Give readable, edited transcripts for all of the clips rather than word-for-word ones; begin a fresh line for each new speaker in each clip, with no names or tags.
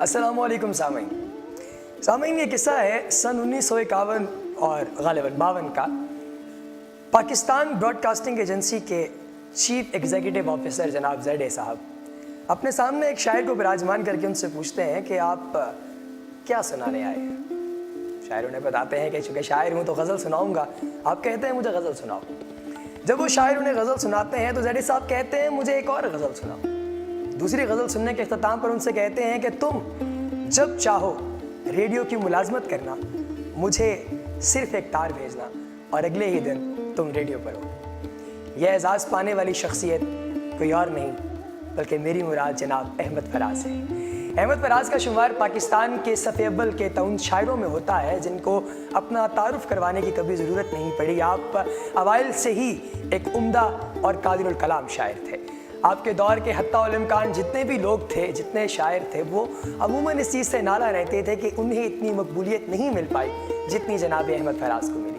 السلام علیکم سامعین یہ قصہ ہے سن 1951 اور غالباً 52 کا۔ پاکستان براڈ کاسٹنگ ایجنسی کے چیف ایگزیکٹو آفیسر جناب زیڈ اے صاحب اپنے سامنے ایک شاعر کو براجمان کر کے ان سے پوچھتے ہیں کہ آپ کیا سنانے آئے ہیں؟ شاعر انہیں بتاتے ہیں کہ چونکہ شاعر ہوں تو غزل سناؤں گا۔ آپ کہتے ہیں مجھے غزل سناؤ۔ جب وہ شاعر انہیں غزل سناتے ہیں تو زیڈ اے صاحب کہتے ہیں مجھے ایک اور غزل سناؤ۔ دوسری غزل سننے کے اختتام پر ان سے کہتے ہیں کہ تم جب چاہو ریڈیو کی ملازمت کرنا، مجھے صرف ایک تار بھیجنا اور اگلے ہی دن تم ریڈیو پر ہو۔ یہ اعزاز پانے والی شخصیت کوئی اور نہیں بلکہ میری مراد جناب احمد فراز ہے۔ احمد فراز کا شمار پاکستان کے صف اول کے ان شاعروں میں ہوتا ہے جن کو اپنا تعارف کروانے کی کبھی ضرورت نہیں پڑی۔ آپ اوائل سے ہی ایک عمدہ اور قادر الکلام شاعر تھے۔ آپ کے دور کے حتی الامکان جتنے بھی لوگ تھے، جتنے شاعر تھے، وہ عموماً اس چیز سے ناراض رہتے تھے کہ انہیں اتنی مقبولیت نہیں مل پائی جتنی جناب احمد فراز کو ملی۔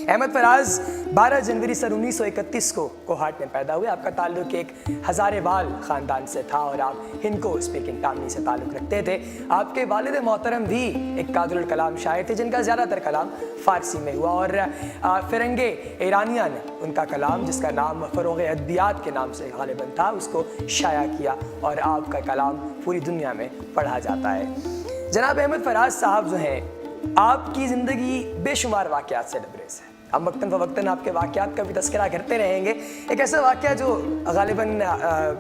احمد فراز 12 جنوری سن 1931 کو کوہاٹ میں پیدا ہوئے۔ آپ کا تعلق ایک ہزارے وال خاندان سے تھا اور آپ ہندکو اسپیکنگ فیملی سے تعلق رکھتے تھے۔ آپ کے والد محترم بھی ایک قادر الکلام شاعر تھے جن کا زیادہ تر کلام فارسی میں ہوا، اور فرنگ ایرانیہ نے ان کا کلام، جس کا نام فروغ ادبیات کے نام سے غالباً تھا، اس کو شائع کیا اور آپ کا کلام پوری دنیا میں پڑھا جاتا ہے۔ جناب احمد فراز صاحب جو ہیں، آپ کی زندگی بے شمار واقعات سے لبریز ہے۔ ہم وقتاً فوقتاً آپ کے واقعات کا بھی تذکرہ کرتے رہیں گے۔ ایک ایسا واقعہ جو غالباً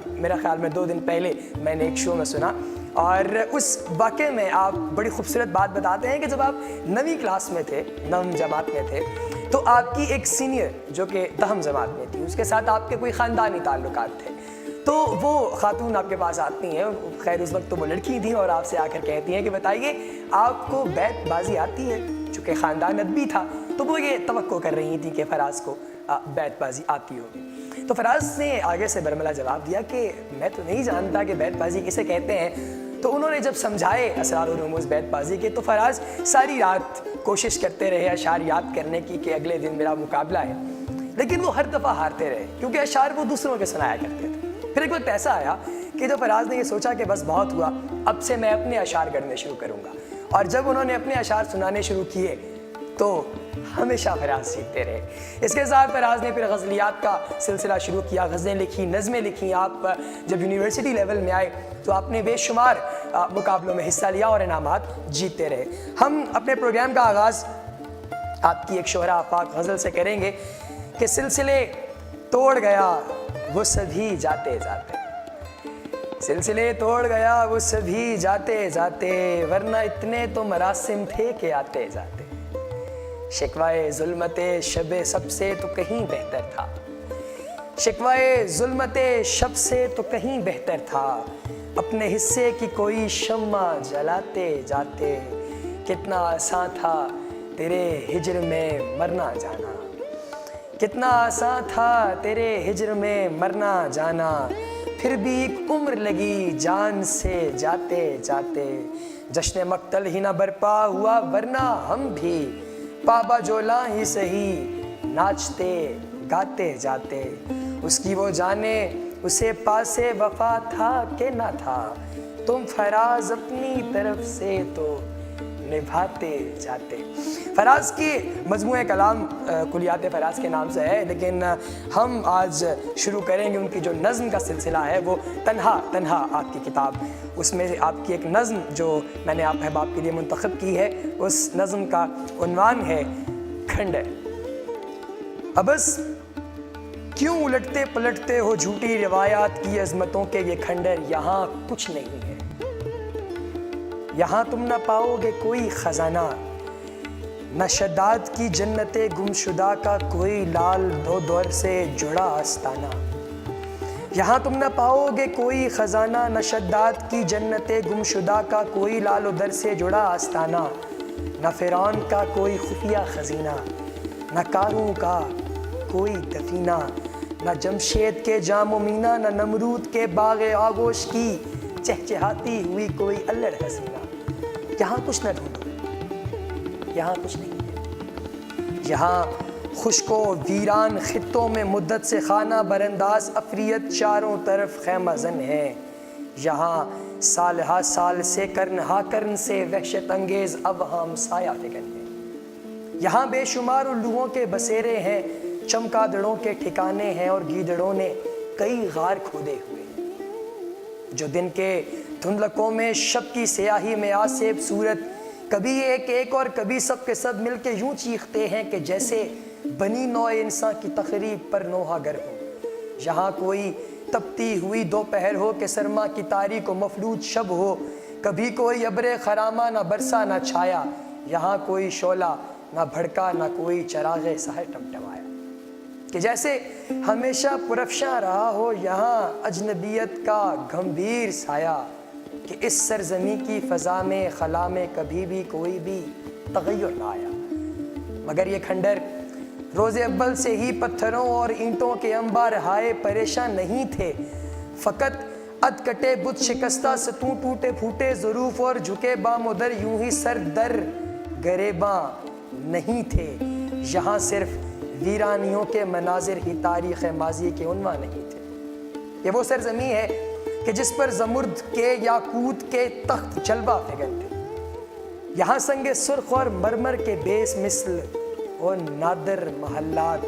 میرا خیال میں 2 دن پہلے میں نے ایک شو میں سنا، اور اس واقعے میں آپ بڑی خوبصورت بات بتاتے ہیں کہ جب آپ 9ویں کلاس میں تھے، 9ویں جماعت میں تھے، تو آپ کی ایک سینئر جو کہ 10ویں جماعت میں تھی، اس کے ساتھ آپ کے کوئی خاندانی تعلقات تھے۔ تو وہ خاتون آپ کے پاس آتی ہیں، خیر اس وقت تو وہ لڑکی تھیں، اور آپ سے آ کر کہتی ہیں کہ بتائیے آپ کو بیت بازی آتی ہے؟ چونکہ خاندان ادبی تھا تو وہ یہ توقع کر رہی تھی کہ فراز کو بیت بازی آتی ہوگی۔ تو فراز نے آگے سے برملا جواب دیا کہ میں تو نہیں جانتا کہ بیت بازی کسے کہتے ہیں۔ تو انہوں نے جب سمجھائے اسرار و رموز بیت بازی کے، تو فراز ساری رات کوشش کرتے رہے اشعار یاد کرنے کی کہ اگلے دن میرا مقابلہ ہے، لیکن وہ ہر دفعہ ہارتے رہے کیونکہ اشعار وہ دوسروں کے سنایا کرتے تھے۔ پھر ایک وقت ایسا آیا کہ جب فراز نے یہ سوچا کہ بس بہت ہوا، اب سے میں اپنے اشعار گڑھنے شروع کروں گا، اور جب انہوں نے اپنے اشعار سنانے شروع کیے تو ہمیشہ فراز سیکھتے رہے۔ اس کے ساتھ فراز نے پھر غزلیات کا سلسلہ شروع کیا، غزلیں لکھی، نظمیں لکھی۔ آپ جب یونیورسٹی لیول میں آئے تو آپ نے بے شمار مقابلوں میں حصہ لیا اور انعامات جیتتے رہے۔ ہم اپنے پروگرام کا آغاز آپ کی ایک شہرہ آفاق غزل سے کریں گے کہ سلسلے توڑ گیا وہ سبھی جاتے جاتے، سلسلے توڑ گیا وہ سبھی جاتے جاتے، ورنہ اتنے تو مراسم تھے کہ آتے جاتے، شکوائے ظلمت شب سب سے تو کہیں بہتر تھا، شکوائے ظلمت شب سے تو کہیں بہتر تھا، اپنے حصے کی کوئی شمع جلاتے جاتے، کتنا آسان تھا تیرے ہجر میں مرنا جانا، کتنا آسان تھا تیرے ہجر میں مرنا جانا، پھر بھی ایک عمر لگی جان سے جاتے جاتے، جشن مقتل ہی نہ برپا ہوا ورنہ ہم بھی پابا جولا ہی سہی ناچتے گاتے جاتے، اس کی وہ جانے اسے پاسے وفا تھا کہ نہ تھا، تم فراز اپنی طرف سے تو نبھاتے جاتے۔ فراز کی مجموعہ کلام کلیات فراز کے نام سے ہے، لیکن ہم آج شروع کریں گے ان کی جو نظم کا سلسلہ ہے، وہ تنہا تنہا آپ کی کتاب، اس میں آپ کی ایک نظم جو میں نے آپ احباب کے لیے منتخب کی ہے، اس نظم کا عنوان ہے کھنڈر۔ ابس کیوں الٹتے پلٹتے ہو جھوٹی روایات کی عظمتوں کے یہ کھنڈر، یہاں کچھ نہیں ہے، یہاں تم نہ پاؤ گے کوئی خزانہ، نہ شداد کی جنت گمشدہ کا کوئی لال دو دور سے جڑا آستانہ، یہاں تم نہ پاؤ گے کوئی خزانہ، نہ شداد کی جنت گمشدہ کا کوئی لال و در سے جڑا آستانہ، نہ فرعون کا کوئی خفیہ خزینہ، نہ قارون کا کوئی دفینہ، نہ جمشید کے جام و مینا، نہ نمرود کے باغ آغوش کی چہچہاتی ہوئی کوئی الڑ حسینہ، یہاں کچھ نہ ڈھونڈو، یہاں کچھ نہیں ہے، یہاں خشک و ویران خطوں میں مدت سے خانہ برانداز افریت چاروں طرف خیمہ زن ہے، یہاں سال ہا سال سے کرن ہا کرن سے وحشت انگیز اب ہم سایہ فگن ہیں. یہاں بے شمار الوؤں کے بسیرے ہیں, چمگادڑوں کے ٹھکانے ہیں, اور گیدڑوں نے کئی غار کھودے ہوئے ہیں. جو دن کے دھندلکوں میں شب کی سیاہی میں آسیب صورت, کبھی ایک ایک اور کبھی سب کے سب مل کے یوں چیختے ہیں کہ جیسے بنی نوع انسان کی تقریب پر نوحہ گر ہو. یہاں کوئی تپتی ہوئی دوپہر ہو کہ سرما کی تاریک و مفلوج شب ہو, کبھی کوئی ابر خرامہ نہ برسا نہ چھایا, یہاں کوئی شعلہ نہ بھڑکا نہ کوئی چراغ سحر ٹمٹمایا. کہ جیسے ہمیشہ پرافشاں رہا ہو یہاں اجنبیت کا گھمبیر سایہ, کہ اس سرزمین کی فضا میں خلا میں کبھی بھی کوئی بھی تغیر نہ آیا. مگر یہ کھنڈر روز اول سے ہی پتھروں اور اینٹوں کے انبار ہائے پریشان نہیں تھے, فقط اد کٹے بت شکستہ ستون ٹوٹے پھوٹے ظروف اور جھکے بام ادھر یوں ہی سر در گریباں نہیں تھے. یہاں صرف ویرانیوں کے مناظر ہی تاریخ ماضی کے عنوان نہیں تھے. یہ وہ سرزمین ہے کہ جس پر زمرد کے یاقوت کے تخت جلوہ فگن تھے. یہاں سنگ سرخ اور مرمر کے بیس مثل اور نادر محلات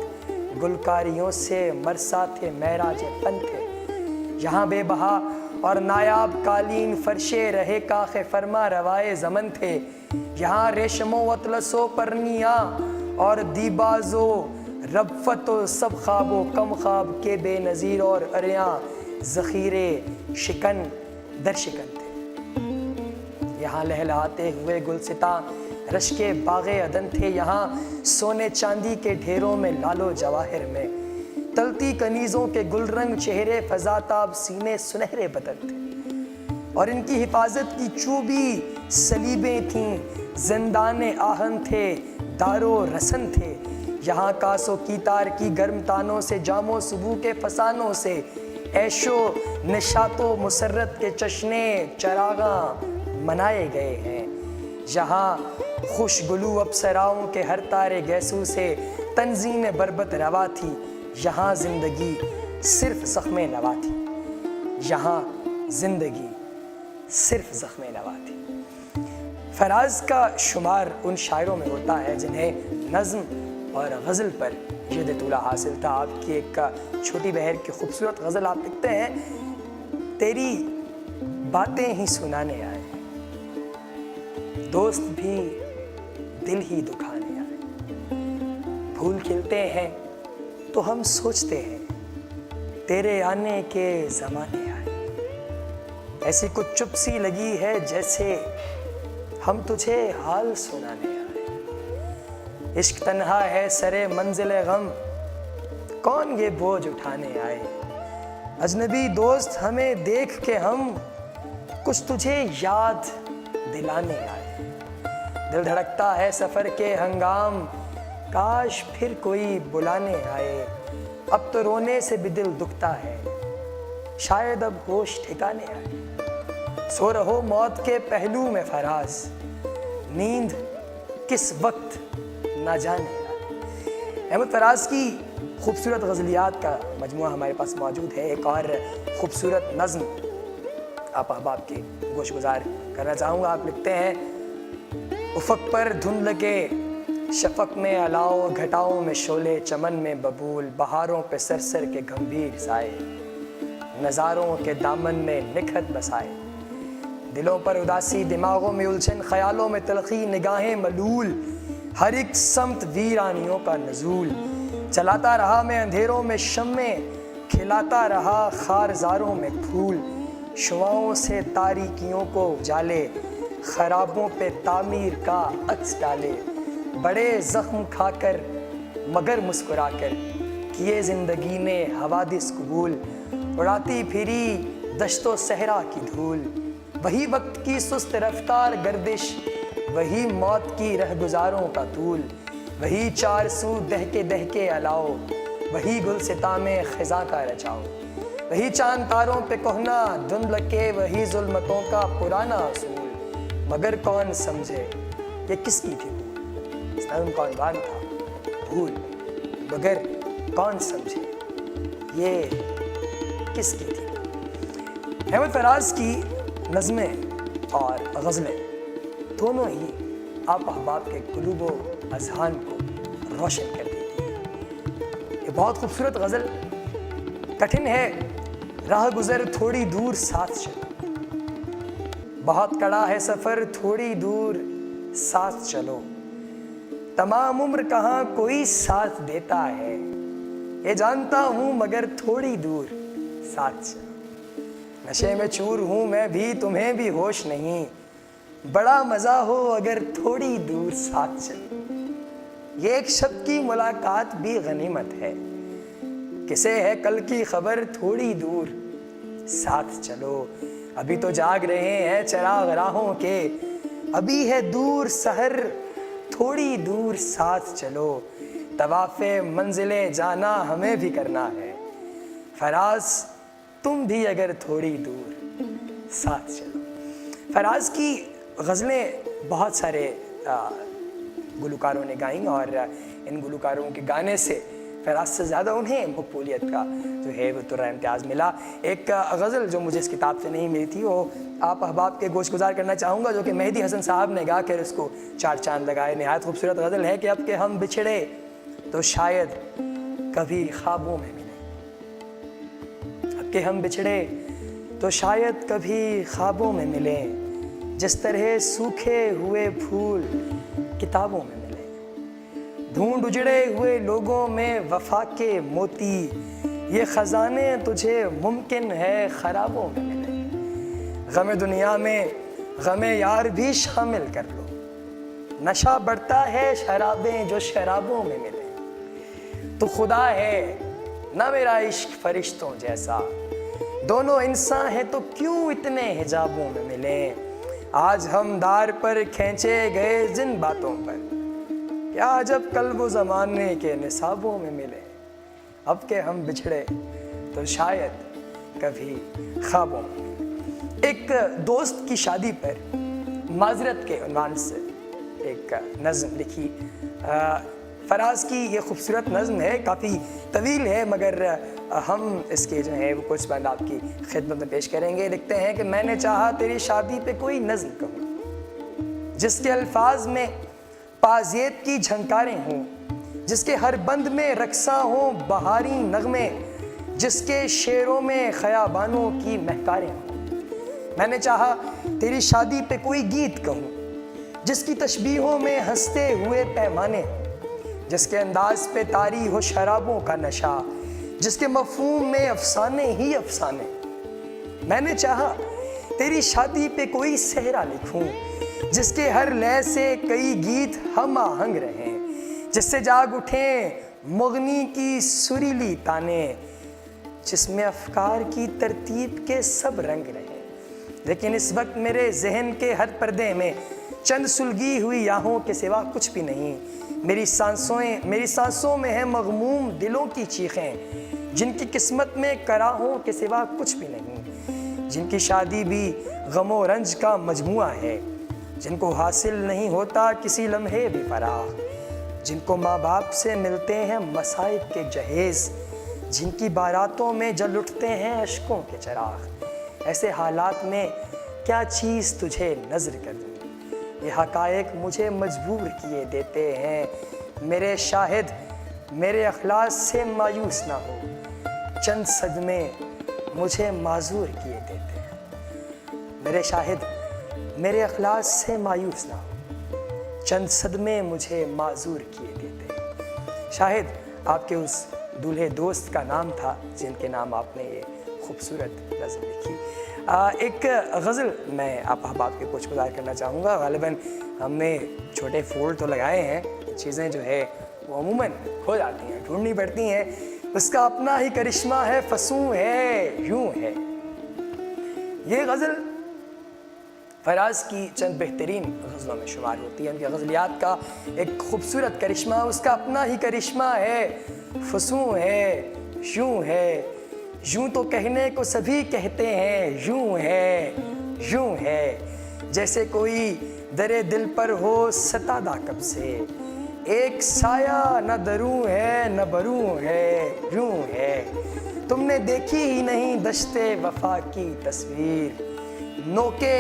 گلکاریوں سے مرسا تھے, معراج فن تھے. یہاں بے بہا اور نایاب قالین فرشے رہے کاخ فرما روائے زمن تھے. یہاں ریشم و اطلس و پرنیاں اور دیباز و ربفت و سب خواب و کم خواب کے بے نظیر اور اریاں ذخیرے شکن در شکن تھے. یہاں لہلاتے ہوئے گلستاں رشک باغ عدن تھے. یہاں سونے چاندی کے ڈھیروں میں لالو جواہر میں تلتی کنیزوں کے گل رنگ چہرے فضا تاب سینے سنہرے بدن تھے. اور ان کی حفاظت کی چوبی سلیبیں تھیں, زندان آہن تھے, دارو رسن تھے. یہاں کاس و کیتار کی گرم تانوں سے, جام و صبو کے فسانوں سے, عیش و نشاط و مسرت کے چشنے چراغاں منائے گئے ہیں. یہاں خوش گلو اپسراؤں کے ہر تارے گیسو سے تنظیم بربت روا تھی. یہاں زندگی صرف زخم نوا تھی. یہاں زندگی صرف زخم نوا تھی. فراز کا شمار ان شاعروں میں ہوتا ہے جنہیں نظم اور غزل پر یہ طولہ حاصل تھا. آپ کی ایک چھوٹی بہر کی خوبصورت غزل آپ لکھتے ہیں, تیری باتیں ہی سنانے آئے, دوست بھی دل ہی دکھانے آئے. پھول کھلتے ہیں تو ہم سوچتے ہیں تیرے آنے کے زمانے آئے. ایسی کچھ چپ سی لگی ہے جیسے ہم تجھے حال سنانے آئے. عشق تنہا ہے سرے منزل غم, کون یہ بوجھ اٹھانے آئے. اجنبی دوست ہمیں دیکھ کے ہم کچھ تجھے یاد دلانے آئے. دل دھڑکتا ہے سفر کے ہنگام, کاش پھر کوئی بلانے آئے. اب تو رونے سے بھی دل دکھتا ہے, شاید اب ہوش ٹھکانے آئے. سو رہو موت کے پہلو میں فراز, نیند کس وقت نہ جانے آئے. احمد فراز کی خوبصورت غزلیات کا مجموعہ ہمارے پاس موجود ہے. ایک اور خوبصورت نظم آپ احباب کے گوش گزار کرنا چاہوں گا. آپ لکھتے ہیں, افق پر دھند لگے شفق میں الاؤ, گھٹاؤں میں شعلے چمن میں ببول, بہاروں پہ سرسر کے گھمبیر سائے, نظاروں کے دامن میں نکھت بسائے. دلوں پر اداسی, دماغوں میں الجھن, خیالوں میں تلخی, نگاہیں ملول, ہر ایک سمت ویرانیوں کا نزول. چلاتا رہا میں اندھیروں میں شمیں, کھلاتا رہا خارزاروں میں پھول. شعاؤں سے تاریکیوں کو اجالے, خرابوں پہ تعمیر کا عکس ڈالے. بڑے زخم کھا کر مگر مسکرا کر کیے زندگی نے حوادث قبول. اڑاتی پھری دشت و صحرا کی دھول, وہی وقت کی سست رفتار گردش, وہی موت کی رہگزاروں کا طول. وہی چار سو دہکے الاؤ, وہی گلستاں میں خزاں کا رچاؤ. وہی چاند تاروں پہ کہنا دھند لکے, وہی ظلمتوں کا پرانا اصول. مگر کون سمجھے یہ کس کی تھی بھول, اس نظم کا عنوان تھا بھول. مگر کون سمجھے یہ کس کی تھی. احمد فراز کی نظمیں اور غزلیں دونوں ہی آپ احباب کے قلوب و اذہان کو روشن کر دیتی ہیں۔ یہ بہت خوبصورت غزل، کٹھن ہے راہ گزر تھوڑی دور ساتھ چلو، بہت کڑا ہے سفر تھوڑی دور ساتھ چلو، تمام عمر کہاں کوئی ساتھ دیتا ہے، یہ جانتا ہوں مگر تھوڑی دور ساتھ چلو، نشے میں چور ہوں میں بھی تمہیں بھی ہوش نہیں، بڑا مزہ ہو اگر تھوڑی دور ساتھ چلو، یہ ایک شب کی ملاقات بھی غنیمت ہے، کسے ہے کل کی خبر تھوڑی دور ساتھ چلو، ابھی تو جاگ رہے ہیں چراغ راہوں کے، ابھی ہے دور سحر تھوڑی دور ساتھ چلو، طواف منزل جانا ہمیں بھی کرنا ہے، فراز تم بھی اگر تھوڑی دور ساتھ چلو۔ فراز کی غزلیں بہت سارے گلوکاروں نے گائیں اور ان گلوکاروں کے گانے سے فراز سے زیادہ انہیں مقبولیت کا جو ہے وہ ترہ امتیاز ملا۔ ایک غزل جو مجھے اس کتاب سے نہیں ملی تھی وہ آپ احباب کے گوش گزار کرنا چاہوں گا، جو کہ مہدی حسن صاحب نے گا کر اس کو 4 چاند لگائے۔ نہایت خوبصورت غزل ہے کہ اب کہ ہم بچھڑے تو شاید کبھی خوابوں میں ملیں، اب کہ ہم بچھڑے تو شاید کبھی خوابوں میں ملیں، جس طرح سوکھے ہوئے پھول کتابوں میں ملیں، ڈھونڈ اجڑے ہوئے لوگوں میں وفا کے موتی، یہ خزانے تجھے ممکن ہے خرابوں میں ملیں، غم دنیا میں غم یار بھی شامل کر لو، نشہ بڑھتا ہے شرابیں جو شرابوں میں ملیں، تو خدا ہے نہ میرا عشق فرشتوں جیسا، دونوں انسان ہیں تو کیوں اتنے حجابوں میں ملیں، آج ہم دار پر کھینچے گئے جن باتوں پر، کیا جب قلب و زمانے کے نصابوں میں ملے، اب کہ ہم بچھڑے تو شاید کبھی خوابوں میں۔ ایک دوست کی شادی پر معذرت کے عنوان سے ایک نظم لکھی، فراز کی یہ خوبصورت نظم ہے، کافی طویل ہے مگر ہم اس کے جو ہے وہ کچھ بند آپ کی خدمت میں پیش کریں گے۔ لکھتے ہیں کہ میں نے چاہا تیری شادی پہ کوئی نظم کہوں، جس کے الفاظ میں پازیت کی جھنکاریں ہوں، جس کے ہر بند میں رقصاں ہوں بہاری نغمے، جس کے شعروں میں خیابانوں کی مہکاریں ہوں، میں نے چاہا تیری شادی پہ کوئی گیت کہوں، جس کی تشبیہوں میں ہنستے ہوئے پیمانے ہوں، جس کے انداز پہ طاری ہو شرابوں کا نشہ، جس کے مفہوم میں افسانے ہی افسانے، میں نے چاہا تیری شادی پہ کوئی صحرا لکھوں، جس کے ہر لے سے کئی گیت ہم آہنگ رہیں، جس سے جاگ اٹھیں مغنی کی سریلی تانے، جس میں افکار کی ترتیب کے سب رنگ رہیں، لیکن اس وقت میرے ذہن کے ہر پردے میں چند سلگی ہوئی آہوں کے سوا کچھ بھی نہیں، میری سانسوں میں ہیں مغموم دلوں کی چیخیں، جن کی قسمت میں کراہوں کے سوا کچھ بھی نہیں، جن کی شادی بھی غم و رنج کا مجموعہ ہے، جن کو حاصل نہیں ہوتا کسی لمحے بھی فراغ، جن کو ماں باپ سے ملتے ہیں مصائب کے جہیز، جن کی باراتوں میں جل اٹھتے ہیں اشکوں کے چراغ، ایسے حالات میں کیا چیز تجھے نظر کر دوں، یہ حقائق مجھے مجبور کیے دیتے ہیں، میرے شاہد میرے اخلاص سے مایوس نہ ہو، چند صدمے مجھے معذور کیے دیتے ہیں، میرے شاہد میرے اخلاص سے مایوس نہ ہو، چند صدمے مجھے معذور کیے دیتے ہیں۔ شاہد آپ کے اس دولہے دوست کا نام تھا جن کے نام آپ نے یہ خوبصورت نظم لکھی۔ ایک غزل میں آپ احباب کے کچھ گزار کرنا چاہوں گا۔ غالباً ہم نے چھوٹے پھول تو لگائے ہیں، چیزیں جو ہے وہ عموماً کھو جاتی ہیں، ڈھونڈنی پڑتی ہیں، اس کا اپنا ہی کرشمہ ہے، فسوں ہے یوں ہے۔ یہ غزل فراز کی چند بہترین غزلوں میں شمار ہوتی ہے، ان کے غزلیات کا ایک خوبصورت کرشمہ، اس کا اپنا ہی کرشمہ ہے، فسوں ہے یوں ہے، یوں تو کہنے کو سبھی کہتے ہیں، یوں ہے، جیسے کوئی در دل پر ہو ستادہ کب سے، ایک سایہ نہ دروں ہے نہ بروں ہے، یوں ہے، تم نے دیکھی ہی نہیں دشت وفا کی تصویر، نوکے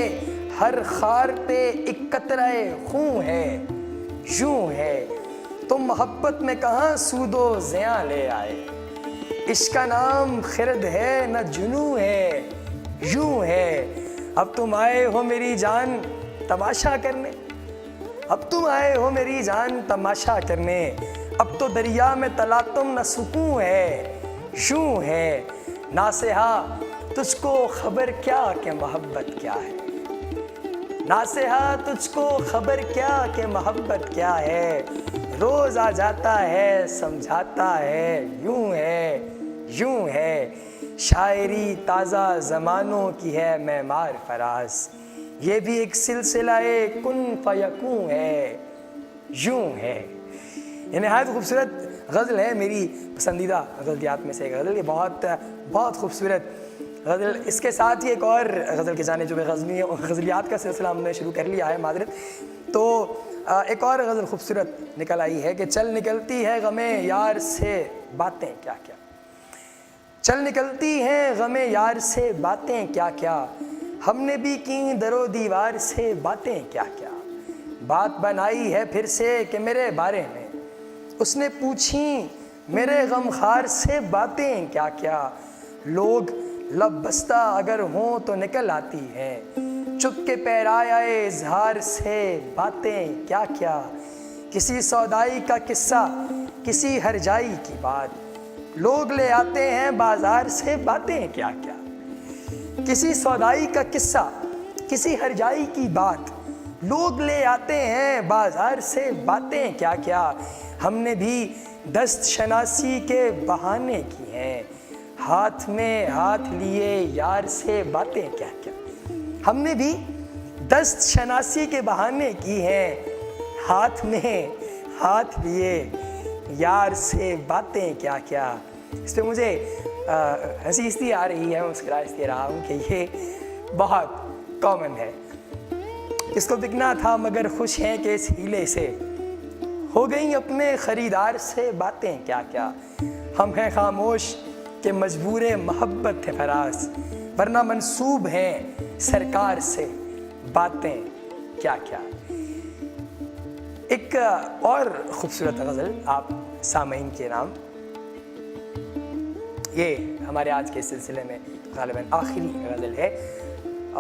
ہر خار پہ ایک قطرہ خون ہے، یوں ہے تم محبت میں کہاں سود و زیاں لے آئے، عشق کا نام خرد ہے نہ جنوں ہے، یوں ہے اب تم آئے ہو میری جان تماشا کرنے، اب تم آئے ہو میری جان تماشا کرنے، اب تو دریا میں تلاطم نہ سکون ہے، یوں ہے ناصحا تجھ کو خبر کیا کہ محبت کیا ہے، ناصحا تجھ کو خبر کیا کہ محبت کیا ہے، روز آ جاتا ہے سمجھاتا ہے، یوں ہے شاعری تازہ زمانوں کی ہے معمار فراز، یہ بھی ایک سلسلہ کن فیکون ہے، یوں ہے۔ یہ نہایت خوبصورت غزل ہے، میری پسندیدہ غزلیات میں سے ایک غزل، یہ بہت خوبصورت غزل۔ اس کے ساتھ ہی ایک اور غزل کے جانے جو غزلیات کا سلسلہ ہم نے شروع کر لیا ہے، معذرت، تو ایک اور غزل خوبصورت نکل آئی ہے کہ چل نکلتی ہے غم یار سے باتیں کیا کیا، چل نکلتی ہیں غم یار سے باتیں کیا کیا، ہم نے بھی کی در و دیوار سے باتیں کیا کیا، بات بنائی ہے پھر سے کہ میرے بارے میں، اس نے پوچھی میرے غم خار سے باتیں کیا کیا، لوگ لب بستہ اگر ہوں تو نکل آتی ہیں، چپ کے پیرائے اظہار سے باتیں کیا کیا، کسی سودائی کا قصہ کسی ہرجائی کی بات، لوگ لے آتے ہیں بازار سے باتیں کیا کیا، کسی سودائی کا قصہ کسی ہرجائی کی بات، لوگ لے آتے ہیں بازار سے باتیں کیا کیا، ہم نے بھی دست شناسی کے بہانے کی ہیں، ہاتھ میں ہاتھ لیے یار سے باتیں کیا کیا، ہم نے بھی دست شناسی کے بہانے کی ہیں، ہاتھ میں ہاتھ لیے یار سے باتیں کیا کیا۔ اس پہ مجھے ہنسی اس لیے آ رہی ہے، مسکرا اس لیے رہا ہوں کہ یہ بہت کامن ہے۔ اس کو بکنا تھا مگر خوش ہیں کہ اس ہیلے سے، ہو گئیں اپنے خریدار سے باتیں کیا کیا، ہم ہیں خاموش کہ مجبور محبت تھے فراز، ورنہ منسوب ہیں سرکار سے باتیں کیا کیا۔ ایک اور خوبصورت غزل آپ سامعین کے نام، یہ ہمارے آج کے سلسلے میں غالباً آخری غزل ہے،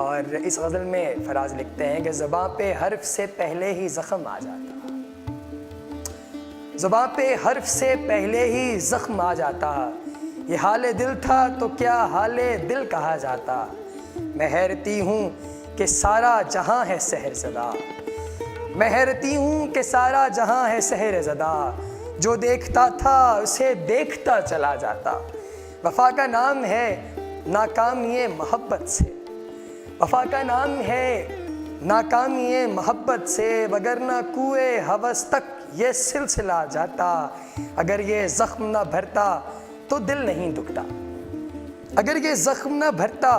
اور اس غزل میں فراز لکھتے ہیں کہ زباں پہ حرف سے پہلے ہی زخم آ جاتا، زباں پہ حرف سے پہلے ہی زخم آ جاتا، یہ حال دل تھا تو کیا حال دل کہا جاتا، میں حیرتی ہوں کہ سارا جہاں ہے سحر زدہ، میں حیرتی ہوں کہ سارا جہاں ہے سحر زدہ، جو دیکھتا تھا اسے دیکھتا چلا جاتا، وفا کا نام ہے ناکامی محبت سے، وفا کا نام ہے ناکامی محبت سے، وگرنہ کوئے ہوس تک یہ سلسلہ جاتا، اگر یہ زخم نہ بھرتا تو دل نہیں دکھتا، اگر یہ زخم نہ بھرتا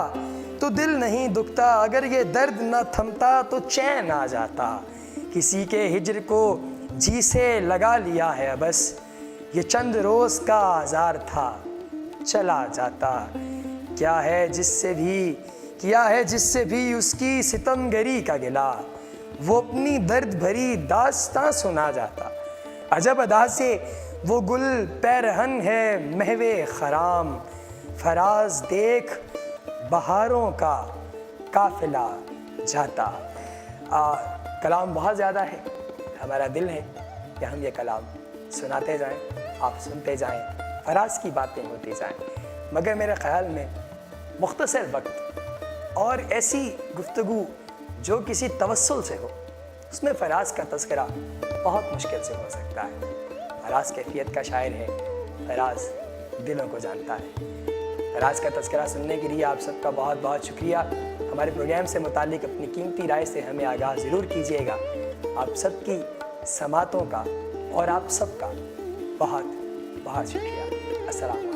تو دل نہیں دکھتا، اگر یہ درد نہ تھمتا تو چین آ جاتا، کسی کے ہجر کو جی سے لگا لیا ہے بس، یہ چند روز کا آزار تھا چلا جاتا، کیا ہے جس سے بھی اس کی ستم گری کا گلا، وہ اپنی درد بھری داستاں سنا جاتا، عجب ادا سے وہ گل پیرہن ہے محو خرام، فراز دیکھ بہاروں کا قافلہ جاتا۔ کلام بہت زیادہ ہے، ہمارا دل ہے کہ ہم یہ کلام سناتے جائیں، آپ سنتے جائیں، فراز کی باتیں ہوتی جائیں، مگر میرے خیال میں مختصر وقت اور ایسی گفتگو جو کسی توسل سے ہو، اس میں فراز کا تذکرہ بہت مشکل سے ہو سکتا ہے۔ فراز کیفیت کا شاعر ہے، فراز دلوں کو جانتا ہے۔ فراز کا تذکرہ سننے کے لیے آپ سب کا بہت بہت شکریہ۔ ہمارے پروگرام سے متعلق اپنی قیمتی رائے سے ہمیں آگاہ ضرور کیجیے گا۔ آپ سب کی سماعتوں کا اور آپ سب کا بہت بہت شکریہ۔ السلام علیکم۔